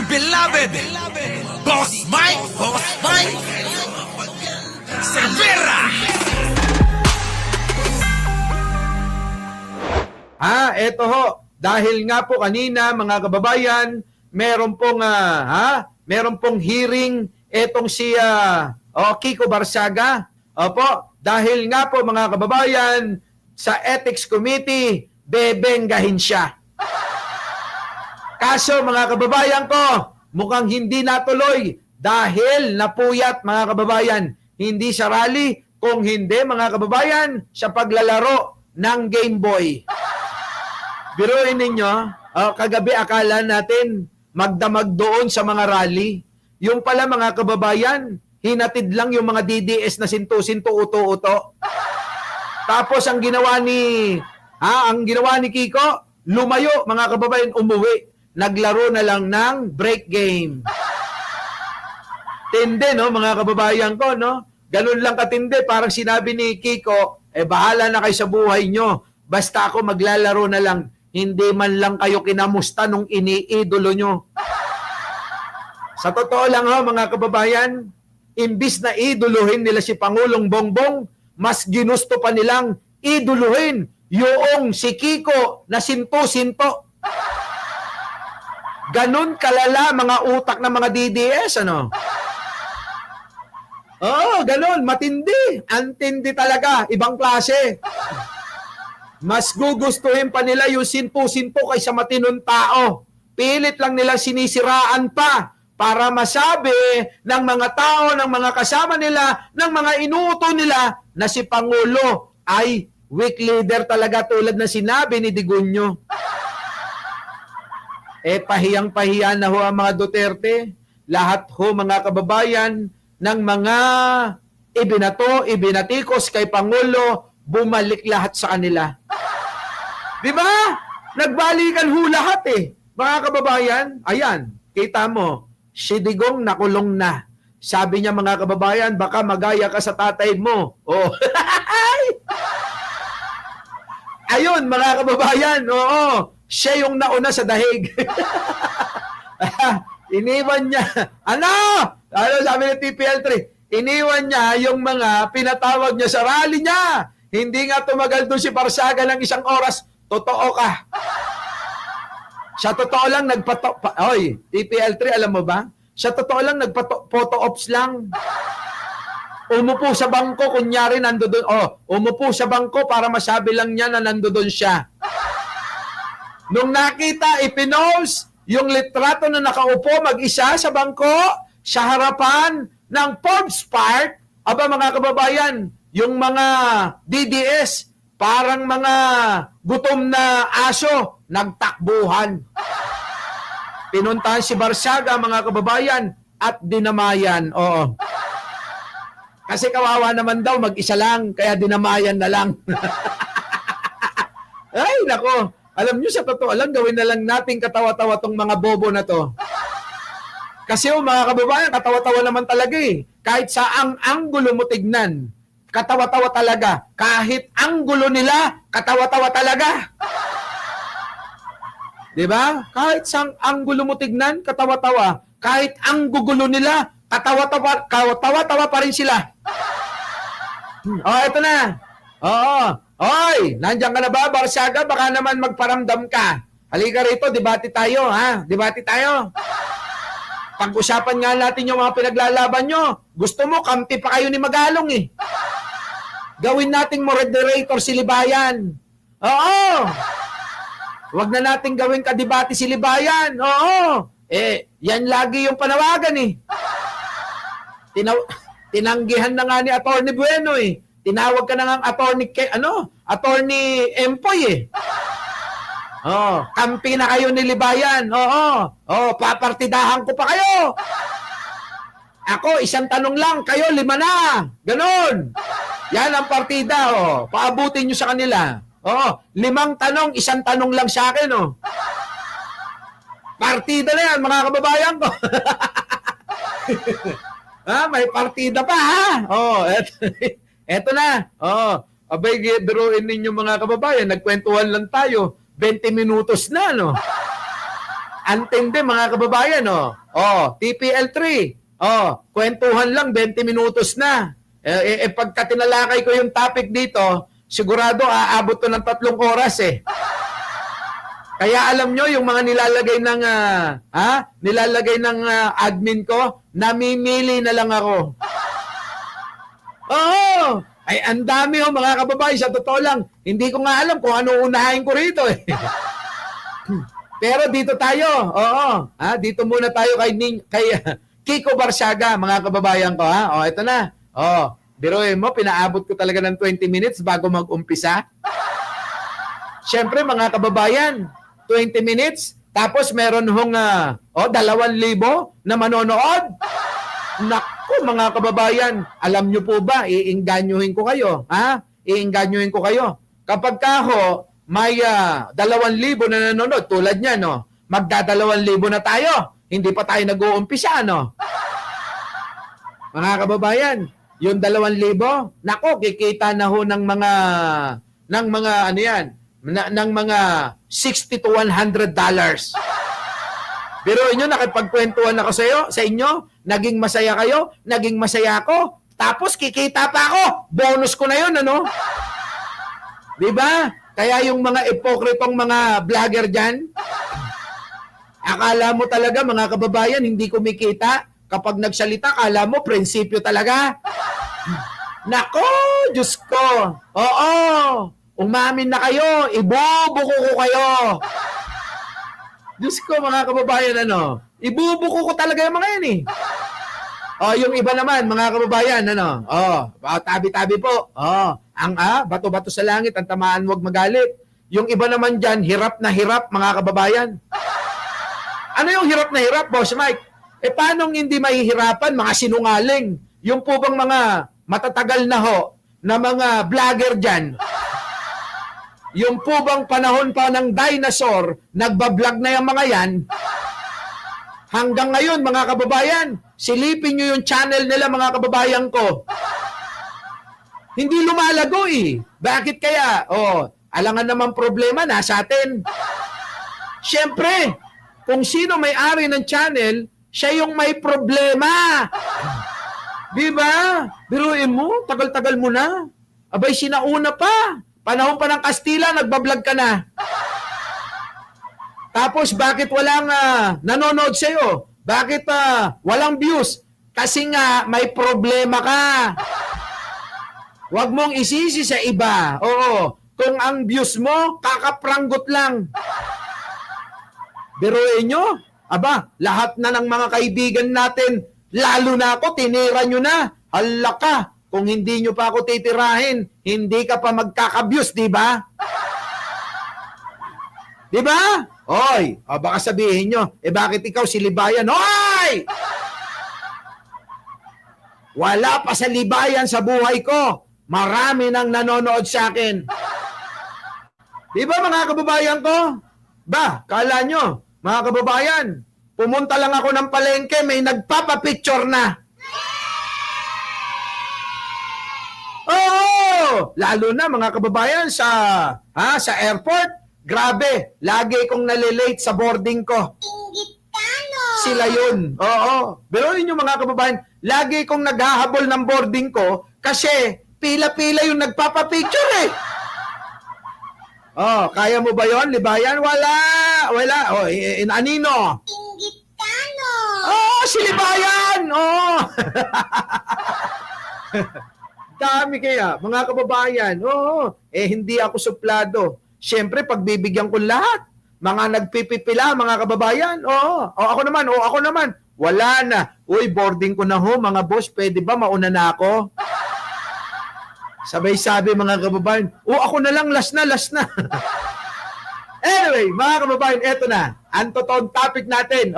dear beloved, Boss Mike Cervera. Eto ho. Dahil nga po kanina mga kababayan, meron pong hearing etong si Kiko Barsaga. Opo, dahil nga po mga kababayan, sa Ethics Committee, bebenggahin siya. Kaso mga kababayan ko, mukhang hindi natuloy dahil napuyat mga kababayan. Hindi sa rally, kung hindi mga kababayan, sa paglalaro ng Game Boy. Biruin ninyo, kagabi akala natin magdamag doon sa mga rally. Yung pala mga kababayan, hinatid lang yung mga DDS na sinto-sinto, uto-uto. Tapos ang ginawa ni Kiko, lumayo mga kababayan, umuwi. Naglaro na lang ng break game. Tindi, no, mga kababayan ko, no? Ganun lang katindi, parang sinabi ni Kiko, bahala na kayo sa buhay nyo. Basta ako maglalaro na lang. Hindi man lang kayo kinamusta nung iniidolo nyo. Sa totoo lang ho, mga kababayan, imbis na iduluhin nila si Pangulong Bongbong, mas ginusto pa nilang iduluhin yung si Kiko na sinto-sinto. Ganun kalala mga utak ng mga DDS, ano? Ganun, matindi. Antindi talaga, ibang klase. Mas gugustuhin pa nila yung sinto-sinto kaysa matinong tao. Pilit lang nila sinisiraan pa para masabi ng mga tao, ng mga kasama nila, ng mga inuuto nila na si Pangulo ay weak leader talaga tulad na sinabi ni Digunyo. Pahiyang-pahiya na ho ang mga Duterte. Lahat ho mga kababayan ng mga ibinatikos kay Pangulo, bumalik lahat sa kanila. Di ba? Nagbalikan ho lahat Mga kababayan, ayan, kita mo, si Digong nakulong na. Sabi niya mga kababayan, baka magaya ka sa tatay mo. Ayun, mga kababayan, siya yung nauna sa dahig. Iniwan niya. Ano sabi ni TPL3? Iniwan niya yung mga pinatawag niya sa rally niya. Hindi nga tumagal doon si Barsaga ng 1 oras. Totoo ka. Sa totoo lang, TPL3, alam mo ba? Sa totoo lang, nagpa-photo ops lang. Umupo sa bangko, kunyari nandoon. Umupo sa bangko para masabi lang niya na nandoon siya. Nung nakita, ipinost yung litrato na nakaupo mag-isa sa bangko, sa harapan ng Forbes Park, mga kababayan, yung mga DDS, parang mga gutom na aso, nagtakbuhan. Pinuntahan si Barsaga, mga kababayan, at dinamayan. Kasi kawawa naman daw, mag-isa lang, kaya dinamayan na lang. Ay, nako. Alam nyo, sa totoo lang, gawin na lang natin katawa-tawa tong mga bobo na to. Kasi mga kababayan, katawa-tawa naman talaga Kahit sa ang anggulo mo tignan, katawa-tawa talaga. Kahit anggulo nila, katawa-tawa talaga. Di ba? Kahit sa anggulo mo tignan, katawa-tawa. Kahit ang gugulo nila, katawa-tawa pa rin sila. Ito na. Oy, nandiyan ka na ba, Barsaga? Baka naman magparamdam ka. Halika rito, debate tayo, ha? Debate tayo. Pag-usapan nga natin yung mga pinaglalaban nyo. Gusto mo, kampi pa kayo ni Magalong Gawin nating moderator si Libayan. Huwag na nating gawin ka-debate si Libayan. Yan lagi yung panawagan Tinanggihan na nga ni Atty. Bueno Tinawag ka na nga Atty. Empoy kampi na kayo ni Libayan. Papartidahan ko pa kayo. Ako, 1 tanong lang, kayo 5 na. Ganon. Yan ang partida, Paabutin nyo sa kanila. 5 tanong, 1 tanong lang sa akin, Partida na yan, mga kababayan ko. May partida pa, ha? Eto na. Abay, biruin ninyo mga kababayan, nagkwentuhan lang tayo. 20 minutos na, no? Antindi mga kababayan, oh. Oh, TPL3. Oh, kwentuhan lang 20 minutos na. Pagka tinalakay ko yung topic dito, sigurado aabot to ng 3 oras eh. Kaya alam nyo, yung mga nilalagay ng admin ko, namimili na lang ako. Oo! Ay, ang dami mga kababayan, sa totoo lang, hindi ko nga alam kung ano unahin ko rito eh. Pero dito tayo, oo. Dito muna tayo kay Kiko Barsiaga, mga kababayan ko, ha? Oh, ito na. Oh, biruin mo, pinaabot ko talaga ng 20 minutes bago mag-umpisa. Siyempre, mga kababayan, 20 minutes, tapos meron 2,000 na manonood. Naku, mga kababayan, alam nyo po ba, iinganyohin ko kayo, ha? Iinganyohin ko kayo. Kapag may 2,000 na nanonood, tulad niya, no? Magda-2,000 na tayo. Hindi pa tayo nag-uumpisa, no? Mga kababayan, yung 2,000, nako, kikita na ho ng mga ano yan, ng mga $60 to $100. Pero inyo, nakipagkwentuhan ako sa inyo, naging masaya kayo, naging masaya ako, tapos kikita pa ako, bonus ko na yun, ano? Diba? Kaya yung mga ipokritong mga vlogger dyan, akala mo talaga, mga kababayan, hindi kumikita. Kapag nagsalita, akala mo, prinsipyo talaga. Nako, Diyos ko. Oo, umamin na kayo, ibubuko ko kayo. Diyos ko, mga kababayan, ibubuko ko talaga yung mga yan eh. Yung iba naman, mga kababayan, tabi-tabi po. Bato-bato sa langit, ang tamaan huwag magalit. Yung iba naman dyan, hirap na hirap, mga kababayan. Ano yung hirap na hirap, Boss Mike? Paano hindi mahihirapan, mga sinungaling? Yung po bang mga matatagal na na mga vlogger dyan? Yung po bang panahon pa ng dinosaur, nagbablog na yung mga yan? Hanggang ngayon, mga kababayan, silipin nyo yung channel nila, mga kababayan ko. Hindi lumalago eh. Bakit kaya? Alangan naman problema, nasa atin. Siyempre, kung sino may-ari ng channel, siya yung may problema. Diba? Biruin mo, tagal-tagal mo na. Abay, sinauna pa. Panahon pa ng Kastila, nagbablog ka na. Tapos, bakit walang nanonood sa'yo? Bakit walang views? Kasi nga, may problema ka. Huwag mong isisi sa iba. Oo, kung ang views mo, kakapranggot lang. Biruin nyo, lahat na ng mga kaibigan natin, lalo na ako, tinira nyo na. Hala ka, kung hindi nyo pa ako titirahin, hindi ka pa magkaka-views, di ba? Di ba? Oy, baka sabihin nyo, bakit ikaw si Libayan? Oy! Wala pa sa libayan sa buhay ko. Marami nang nanonood sa akin. Di ba, mga kababayan ko? Kala nyo, mga kababayan, pumunta lang ako ng palengke, may nagpapapicture na. Oo! Lalo na, mga kababayan, sa airport, grabe, lagi kong nalilate sa boarding ko. Sila yun. Oo. Pero yun yung mga kababayan, lagi kong naghahabol ng boarding ko kasi pila-pila yung nagpapapicture eh. Kaya mo ba yun, Libayan? Wala. Anino? Inggitano. Si Libayan! Dami kaya, mga kababayan. Hindi ako suplado. Siyempre, pagbibigyan ko lahat. Mga nagpipipila, mga kababayan. Ako naman. Wala na. Uy, boarding ko na mga boss. Pwede ba mauna na ako? Sabay-sabi, mga kababayan. Ako na lang, last na. Anyway, mga kababayan, eto na. Ang totoong topic natin.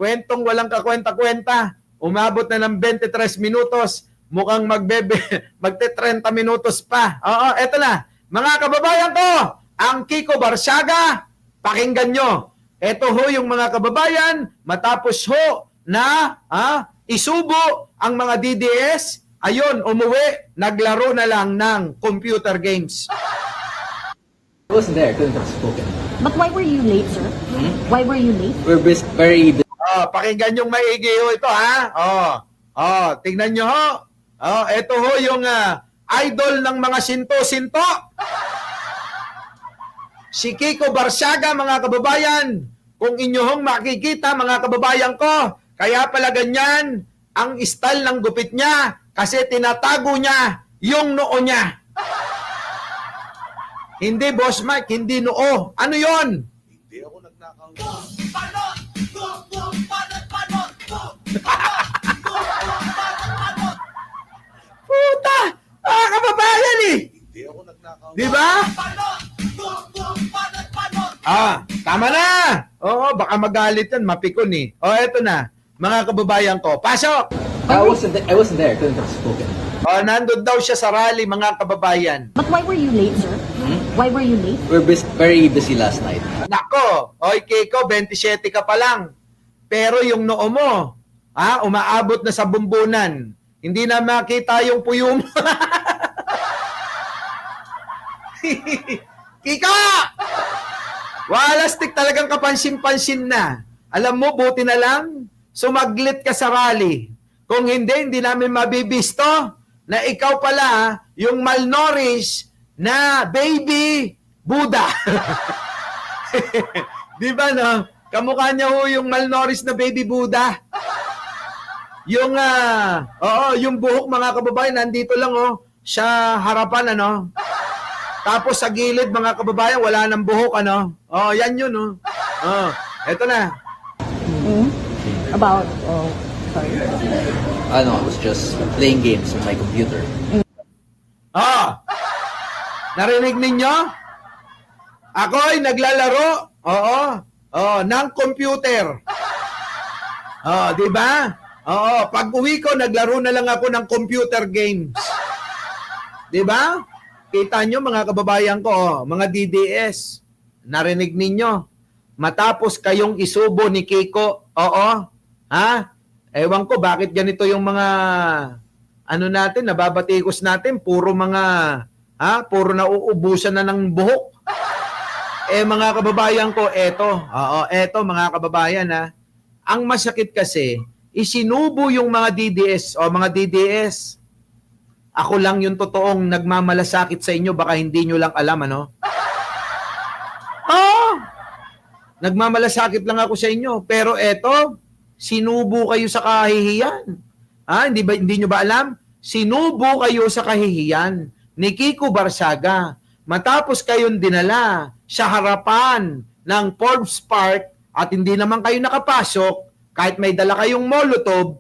Kwentong walang kakwenta-kwenta. Umabot na ng 23 minutos. Mukhang magte-30 minutos pa. Eto na. Mga kababayan ko, ang Kiko Barsiaga, pakinggan nyo. Ito yung mga kababayan, matapos na isubo ang mga DDS, ayun, umuwi, naglaro na lang ng computer games. I wasn't there, couldn't have spoken. But why were you late, sir? Why were you late? We're very Pakinggan yung maigi ho ito, ha? Tingnan nyo ho. Ito ho yung idol ng mga sinto-sinto. Si Kiko Barsaga, mga kababayan. Kung inyo hong makikita, mga kababayan ko, kaya pala ganyan ang style ng gupit niya kasi tinatago niya yung noo niya. Hindi, Boss Mike, hindi noo. Ano yon? Puta! Kababayan eh! Di ba? Tama na! Oo, baka magalit yan, mapikon eh. Eto na, mga kababayan ko. Pasok! I wasn't there. Couldn't have spoken. Nandun daw siya sa rally, mga kababayan. But why were you late, sir? Why were you late? We're very busy last night. Nako, Kiko, 27 ka pa lang. Pero yung noo mo, umaabot na sa bumbunan. Hindi na makita yung puyo mo. Kika! Walastik talagang kapansin-pansin na. Alam mo, buti na lang, sumaglit ka sa rally. Kung hindi namin mabibisto na ikaw pala yung malnourished na baby Buddha. Di ba, no? Kamukha niya ho yung malnourished na baby Buddha. Yung, yung buhok, mga kababayan, nandito lang, sa harapan, ano? Tapos sa gilid, mga kababayan, wala nang buhok, ano? Yan yun, eto na. About, sorry. I was just playing games on my computer. Narinig ninyo? Ako'y naglalaro, ng computer. Di ba? Pag uwi ko, naglaro na lang ako ng computer games. Di ba? Kita nyo, mga kababayan ko, mga DDS, narinig ninyo, matapos kayong isubo ni Kiko, ewan ko, bakit ganito yung mga, natin, nababatikos natin, puro mga, puro nauubusan na ng buhok. Mga kababayan ko, eto mga kababayan, ang masakit kasi, isinubo yung mga DDS, mga DDS, ako lang yung totoong nagmamalasakit sa inyo, baka hindi nyo lang alam, ano? Nagmamalasakit lang ako sa inyo, pero eto, sinubo kayo sa kahihiyan. Hindi nyo ba alam? Sinubo kayo sa kahihiyan ni Kiko Barsaga. Matapos kayong dinala sa harapan ng Forbes Park at hindi naman kayo nakapasok, kahit may dala kayong Molotov,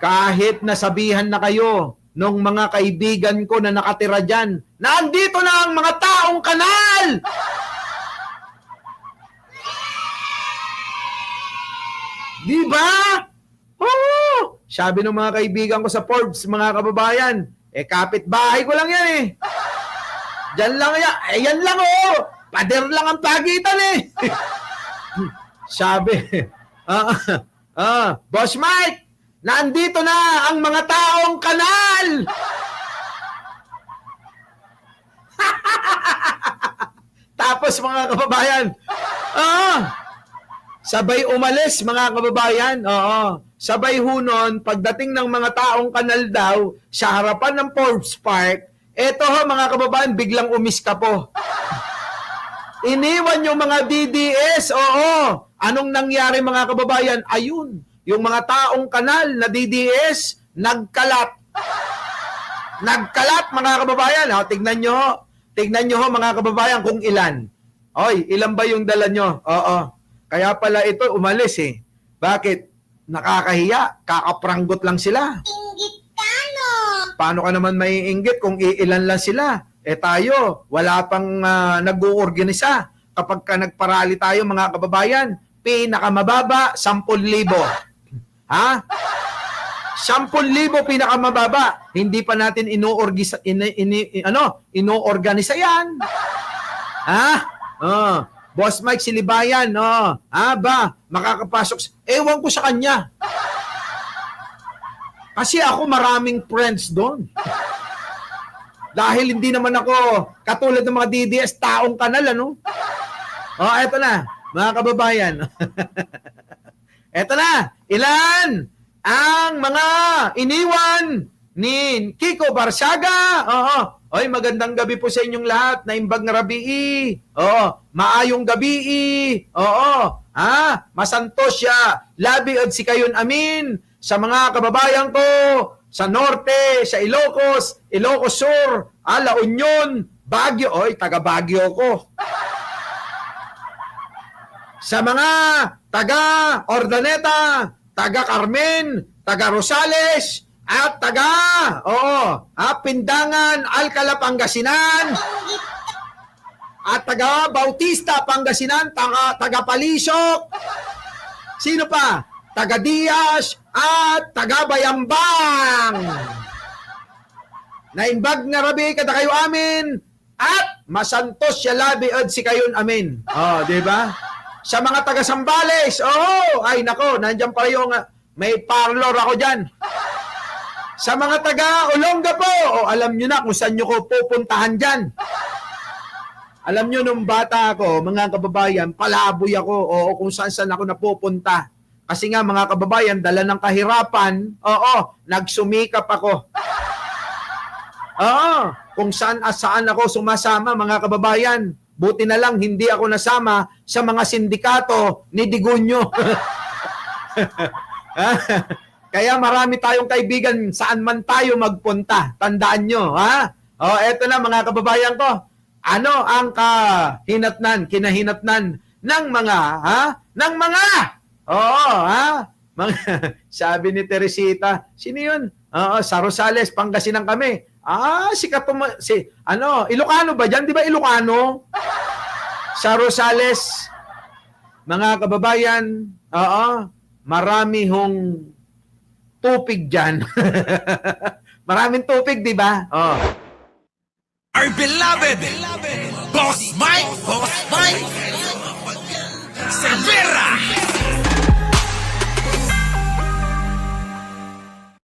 kahit nasabihan na kayo nung mga kaibigan ko na nakatira dyan, nandito na ang mga taong kanal! Di ba? Oo! Sabi ng mga kaibigan ko sa Forbes, mga kababayan, kapitbahay ko lang yan eh. Diyan lang yan. Yan lang pader lang ang pagitan eh. Sabi, Boss Mike, nandito na ang mga taong kanal! Tapos mga kababayan, sabay umalis mga kababayan. Sabay hunon, pagdating ng mga taong kanal daw, sa harapan ng Forbes Park, eto mga kababayan, biglang umiska po. Iniwan yung mga DDS, Anong nangyari mga kababayan? Ayun, yung mga taong kanal na DDS, nagkalat. Nagkalat mga kababayan. Tignan nyo mga kababayan kung ilan. Ilan ba yung dala nyo? Kaya pala ito umalis eh. Bakit? Nakakahiya. Kakapranggot lang sila. Inggit ka, no? Paano ka naman maiinggit kung iilan lang sila? Tayo, wala pang nag-uorganisa. Kapag ka nagparali tayo mga kababayan, pinakamababa, 10,000. 10,000 pinakamababa. Hindi pa natin inoorganisa yan. Boss Mike Silibayan, makakapasok. Ewan ko sa kanya. Kasi ako maraming friends doon. Dahil hindi naman ako katulad ng mga DDS, taong kanal, ano? Oh, eto na, mga kababayan. Eto na, ilan ang mga iniwan ni Kiko Barsaga? Oo. Oy, magandang gabi po sa inyong lahat. Naimbag na rabii. Oo. Maayong gabi. Oo. Masantos siya. Labi at si kayon amin sa mga kababayan ko sa norte, sa Ilocos, Ilocos Sur, La Union, Baguio. Oy, taga Baguio ko. Sa mga taga Ordaneta, taga Carmen, taga Rosales, at taga, Pindangan, Alcala, Pangasinan, at taga Bautista, Pangasinan, taga Palisok, sino pa? Taga Diaz, at taga Bayambang. Naimbag nga rabi kada kayo amin, at masantos siya labi ad si kayon amin. Di ba? Sa mga taga Sambales, ay nako, nandiyan pa yung may parlor ako diyan. Sa mga taga Olongapo, alam nyo na kung saan nyo ko pupuntahan dyan. Alam nyo, nung bata ako, mga kababayan, palaboy ako, kung saan ako napupunta. Kasi nga, mga kababayan, dala ng kahirapan, nagsumikap ako. Kung saan ako sumasama, mga kababayan. Buti na lang, hindi ako nasama sa mga sindikato ni Digunyo. Kaya marami tayong kaibigan saan man tayo magpunta. Tandaan nyo, ha? Eto na mga kababayan ko. Ano ang kinahinatnan ng mga, Ng mga! Sabi ni Teresita, sino yun? Sa Rosales, Pangasinan kami. Ilocano ba dyan? Di ba Ilocano? Sa Rosales, mga kababayan, marami hong tupig dyan. Maraming tupig, di ba? Our beloved Boss Mike, Boss Mike.